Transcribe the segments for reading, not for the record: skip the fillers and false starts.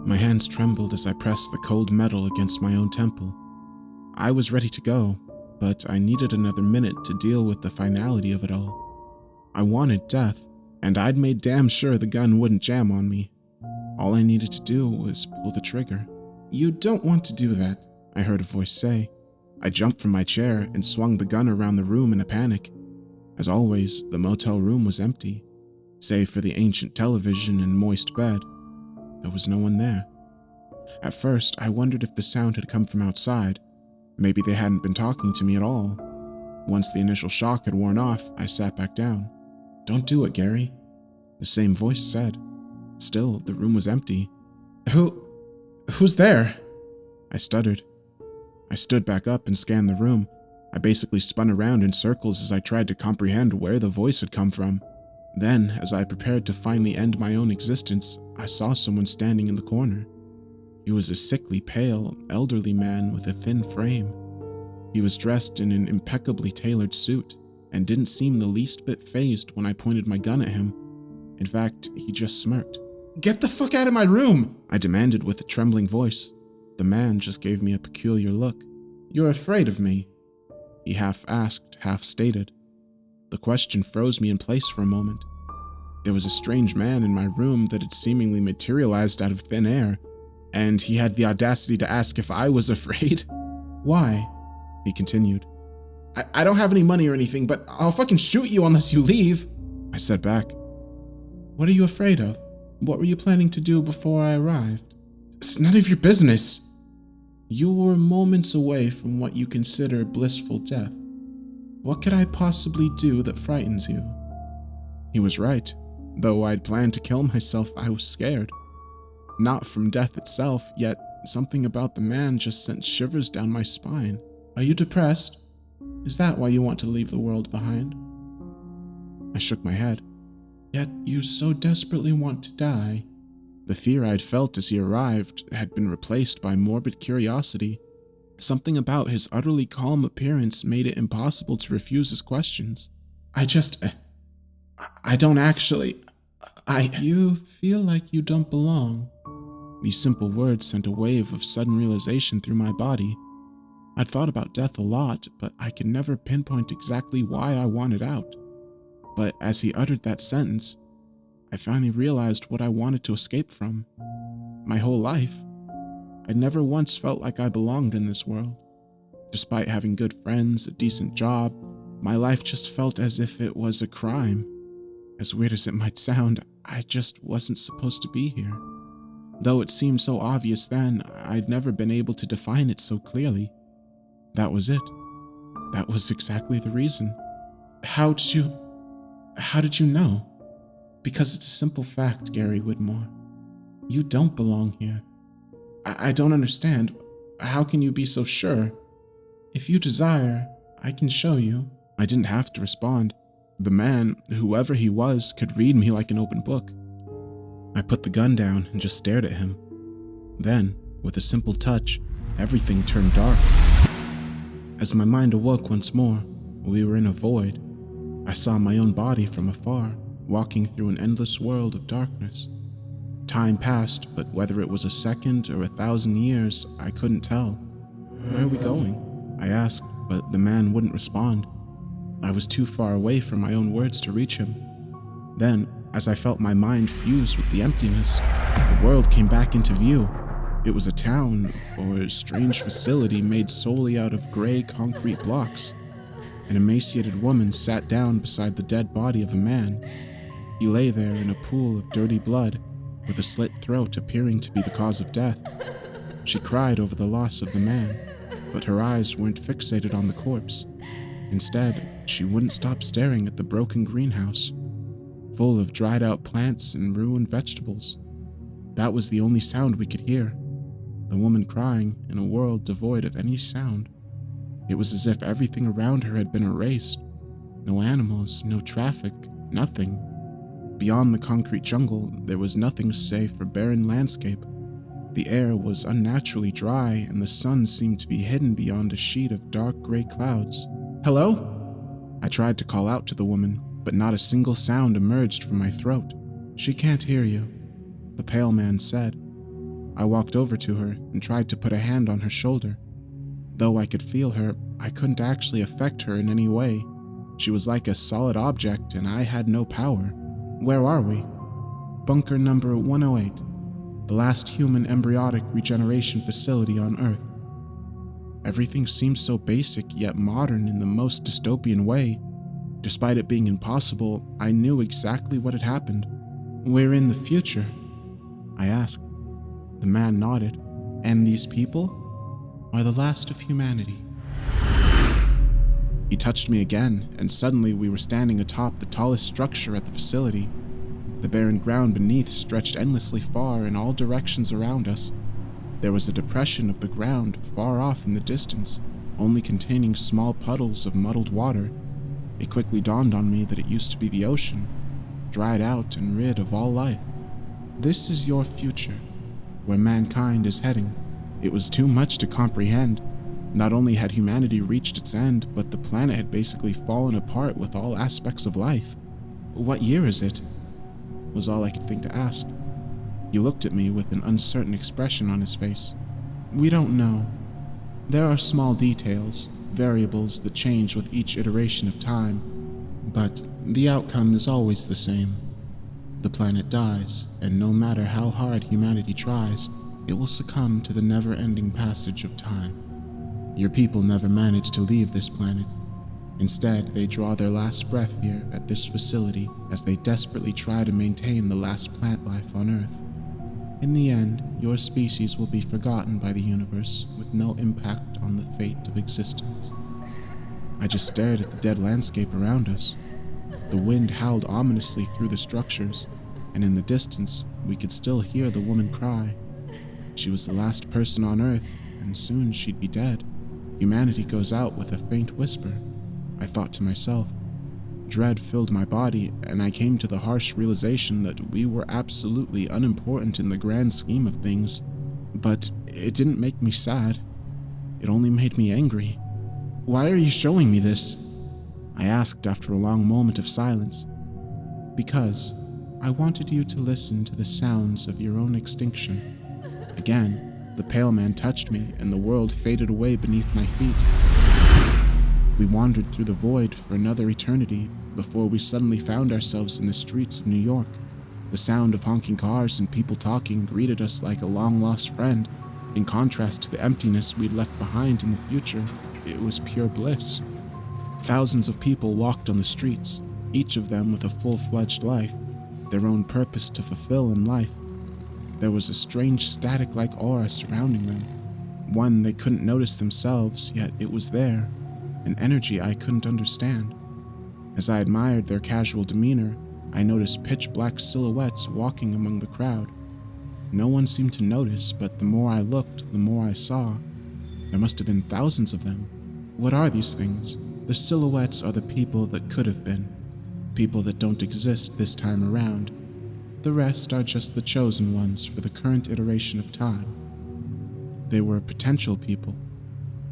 My hands trembled as I pressed the cold metal against my own temple. I was ready to go, but I needed another minute to deal with the finality of it all. I wanted death, and I'd made damn sure the gun wouldn't jam on me. All I needed to do was pull the trigger. "You don't want to do that," I heard a voice say. I jumped from my chair and swung the gun around the room in a panic. As always, the motel room was empty, save for the ancient television and moist bed. There was no one there. At first, I wondered if the sound had come from outside. Maybe they hadn't been talking to me at all. Once the initial shock had worn off, I sat back down. "Don't do it, Gary," the same voice said. Still, the room was empty. Who's there?" I stuttered. I stood back up and scanned the room. I basically spun around in circles as I tried to comprehend where the voice had come from. Then, as I prepared to finally end my own existence, I saw someone standing in the corner. He was a sickly, pale, elderly man with a thin frame. He was dressed in an impeccably tailored suit and didn't seem the least bit fazed when I pointed my gun at him. In fact, he just smirked. "Get the fuck out of my room!" I demanded with a trembling voice. The man just gave me a peculiar look. "You're afraid of me?" he half asked, half stated. The question froze me in place for a moment. There was a strange man in my room that had seemingly materialized out of thin air, and he had the audacity to ask if I was afraid. "Why?" he continued. I don't have any money or anything, but I'll fucking shoot you unless you leave," I said back. "What are you afraid of? What were you planning to do before I arrived?" "It's none of your business." "You were moments away from what you consider blissful death. What could I possibly do that frightens you?" He was right. Though I'd planned to kill myself, I was scared. Not from death itself, yet something about the man just sent shivers down my spine. "Are you depressed? Is that why you want to leave the world behind?" I shook my head. "Yet you so desperately want to die." The fear I'd felt as he arrived had been replaced by morbid curiosity. Something about his utterly calm appearance made it impossible to refuse his questions. I don't actually... You feel like you don't belong." These simple words sent a wave of sudden realization through my body. I'd thought about death a lot, but I could never pinpoint exactly why I wanted out. But as he uttered that sentence, I finally realized what I wanted to escape from. My whole life, I'd never once felt like I belonged in this world. Despite having good friends, a decent job, my life just felt as if it was a crime. As weird as it might sound, I just wasn't supposed to be here. Though it seemed so obvious then, I'd never been able to define it so clearly. That was it. That was exactly the reason. How did you know?" "Because it's a simple fact, Gary Whitmore. You don't belong here." I don't understand. How can you be so sure?" "If you desire, I can show you." I didn't have to respond. The man, whoever he was, could read me like an open book. I put the gun down and just stared at him. Then, with a simple touch, everything turned dark. As my mind awoke once more, we were in a void. I saw my own body from afar, walking through an endless world of darkness. Time passed, but whether it was a second or 1,000 years, I couldn't tell. "Where are we going?" I asked, but the man wouldn't respond. I was too far away from my own words to reach him. Then, as I felt my mind fuse with the emptiness, the world came back into view. It was a town, or a strange facility made solely out of gray concrete blocks. An emaciated woman sat down beside the dead body of a man. He lay there in a pool of dirty blood, with a slit throat appearing to be the cause of death. She cried over the loss of the man, but her eyes weren't fixated on the corpse. Instead, she wouldn't stop staring at the broken greenhouse, full of dried out plants and ruined vegetables. That was the only sound we could hear, the woman crying in a world devoid of any sound. It was as if everything around her had been erased. No animals, no traffic, nothing. Beyond the concrete jungle, there was nothing save for barren landscape. The air was unnaturally dry, and the sun seemed to be hidden beyond a sheet of dark gray clouds. "Hello?" I tried to call out to the woman, but not a single sound emerged from my throat. "She can't hear you," the pale man said. I walked over to her and tried to put a hand on her shoulder. Though I could feel her, I couldn't actually affect her in any way. She was like a solid object and I had no power. Where are we? Bunker number 108, the last human embryonic regeneration facility on Earth. Everything seemed so basic yet modern in the most dystopian way. Despite it being impossible, I knew exactly what had happened. We're in the future, I asked. The man nodded. And these people are the last of humanity. He touched me again, and suddenly we were standing atop the tallest structure at the facility. The barren ground beneath stretched endlessly far in all directions around us. There was a depression of the ground far off in the distance, only containing small puddles of muddled water. It quickly dawned on me that it used to be the ocean, dried out and rid of all life. This is your future, where mankind is heading. It was too much to comprehend. Not only had humanity reached its end, but the planet had basically fallen apart with all aspects of life. What year is it? Was all I could think to ask. He looked at me with an uncertain expression on his face. We don't know. There are small details, variables that change with each iteration of time, but the outcome is always the same. The planet dies, and no matter how hard humanity tries, it will succumb to the never-ending passage of time. Your people never manage to leave this planet. Instead, they draw their last breath here at this facility as they desperately try to maintain the last plant life on Earth. In the end, your species will be forgotten by the universe with no impact on the fate of existence. I just stared at the dead landscape around us. The wind howled ominously through the structures, and in the distance, we could still hear the woman cry. She was the last person on Earth, and soon she'd be dead. Humanity goes out with a faint whisper, I thought to myself. Dread filled my body, and I came to the harsh realization that we were absolutely unimportant in the grand scheme of things. But it didn't make me sad. It only made me angry. Why are you showing me this? I asked after a long moment of silence. Because I wanted you to listen to the sounds of your own extinction. Again, the pale man touched me, and the world faded away beneath my feet. We wandered through the void for another eternity before we suddenly found ourselves in the streets of New York. The sound of honking cars and people talking greeted us like a long-lost friend. In contrast to the emptiness we'd left behind in the future, it was pure bliss. Thousands of people walked on the streets, each of them with a full-fledged life, their own purpose to fulfill in life. There was a strange static-like aura surrounding them, one they couldn't notice themselves, yet it was there, an energy I couldn't understand. As I admired their casual demeanor, I noticed pitch-black silhouettes walking among the crowd. No one seemed to notice, but the more I looked, the more I saw. There must have been thousands of them. What are these things? The silhouettes are the people that could have been, people that don't exist this time around. The rest are just the chosen ones for the current iteration of time. They were potential people.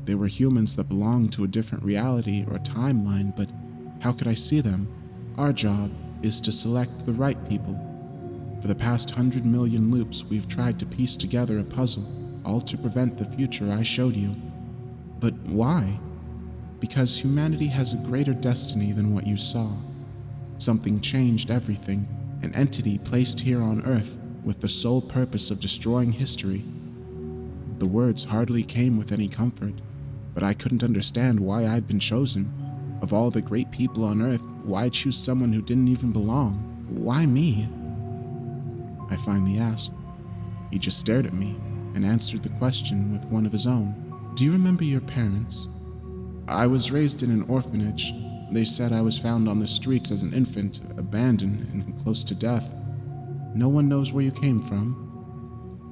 They were humans that belonged to a different reality or timeline, but how could I see them? Our job is to select the right people. For the past 100 million loops, we've tried to piece together a puzzle, all to prevent the future I showed you. But why? Because humanity has a greater destiny than what you saw. Something changed everything, an entity placed here on Earth with the sole purpose of destroying history. The words hardly came with any comfort, but I couldn't understand why I'd been chosen. Of all the great people on Earth, why choose someone who didn't even belong? Why me? I finally asked. He just stared at me and answered the question with one of his own. Do you remember your parents? I was raised in an orphanage. They said I was found on the streets as an infant, abandoned and close to death. No one knows where you came from.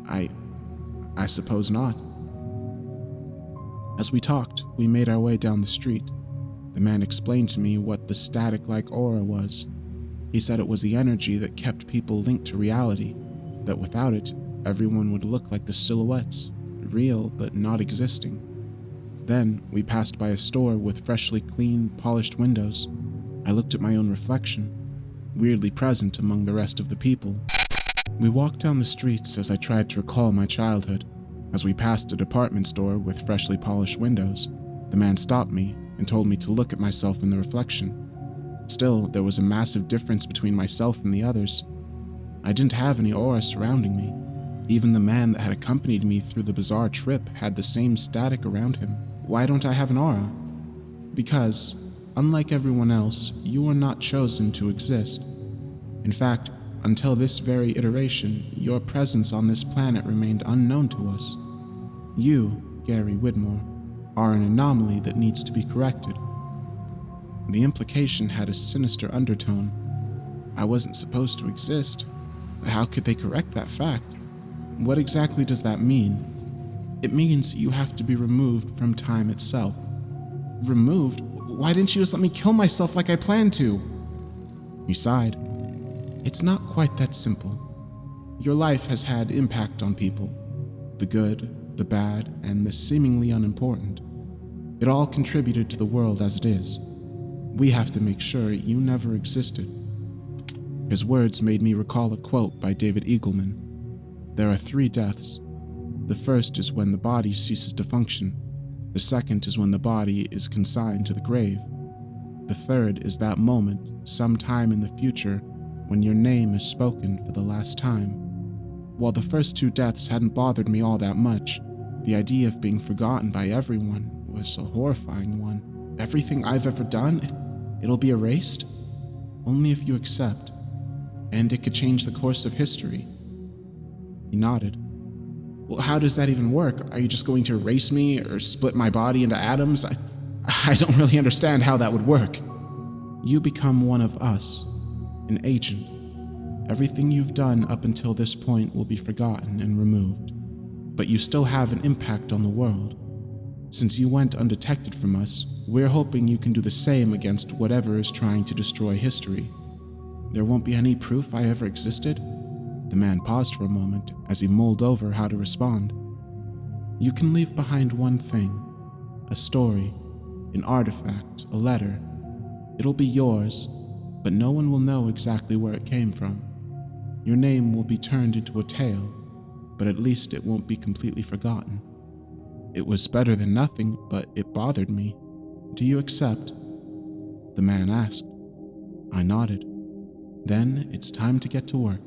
I suppose not. As we talked, we made our way down the street. The man explained to me what the static-like aura was. He said it was the energy that kept people linked to reality, that without it, everyone would look like the silhouettes, real but not existing. Then, we passed by a store with freshly clean, polished windows. I looked at my own reflection, weirdly present among the rest of the people. We walked down the streets as I tried to recall my childhood. As we passed a department store with freshly polished windows, the man stopped me and told me to look at myself in the reflection. Still, there was a massive difference between myself and the others. I didn't have any aura surrounding me. Even the man that had accompanied me through the bizarre trip had the same static around him. Why don't I have an aura? Because, unlike everyone else, you are not chosen to exist. In fact, until this very iteration, your presence on this planet remained unknown to us. You, Gary Widmore, are an anomaly that needs to be corrected. The implication had a sinister undertone. I wasn't supposed to exist. How could they correct that fact? What exactly does that mean? It means you have to be removed from time itself. Removed? Why didn't you just let me kill myself like I planned to? He sighed. It's not quite that simple. Your life has had impact on people. The good, the bad, and the seemingly unimportant. It all contributed to the world as it is. We have to make sure you never existed. His words made me recall a quote by David Eagleman. There are 3 deaths. The first is when the body ceases to function. The second is when the body is consigned to the grave. The third is that moment, sometime in the future, when your name is spoken for the last time. While the first 2 deaths hadn't bothered me all that much, the idea of being forgotten by everyone was a horrifying one. Everything I've ever done, it'll be erased? Only if you accept. And it could change the course of history. He nodded. Well, how does that even work? Are you just going to erase me or split my body into atoms? I don't really understand how that would work. You become one of us, an agent. Everything you've done up until this point will be forgotten and removed. But you still have an impact on the world. Since you went undetected from us, we're hoping you can do the same against whatever is trying to destroy history. There won't be any proof I ever existed? The man paused for a moment as he mulled over how to respond. You can leave behind one thing, a story, an artifact, a letter. It'll be yours, but no one will know exactly where it came from. Your name will be turned into a tale, but at least it won't be completely forgotten. It was better than nothing, but it bothered me. Do you accept? The man asked. I nodded. Then it's time to get to work.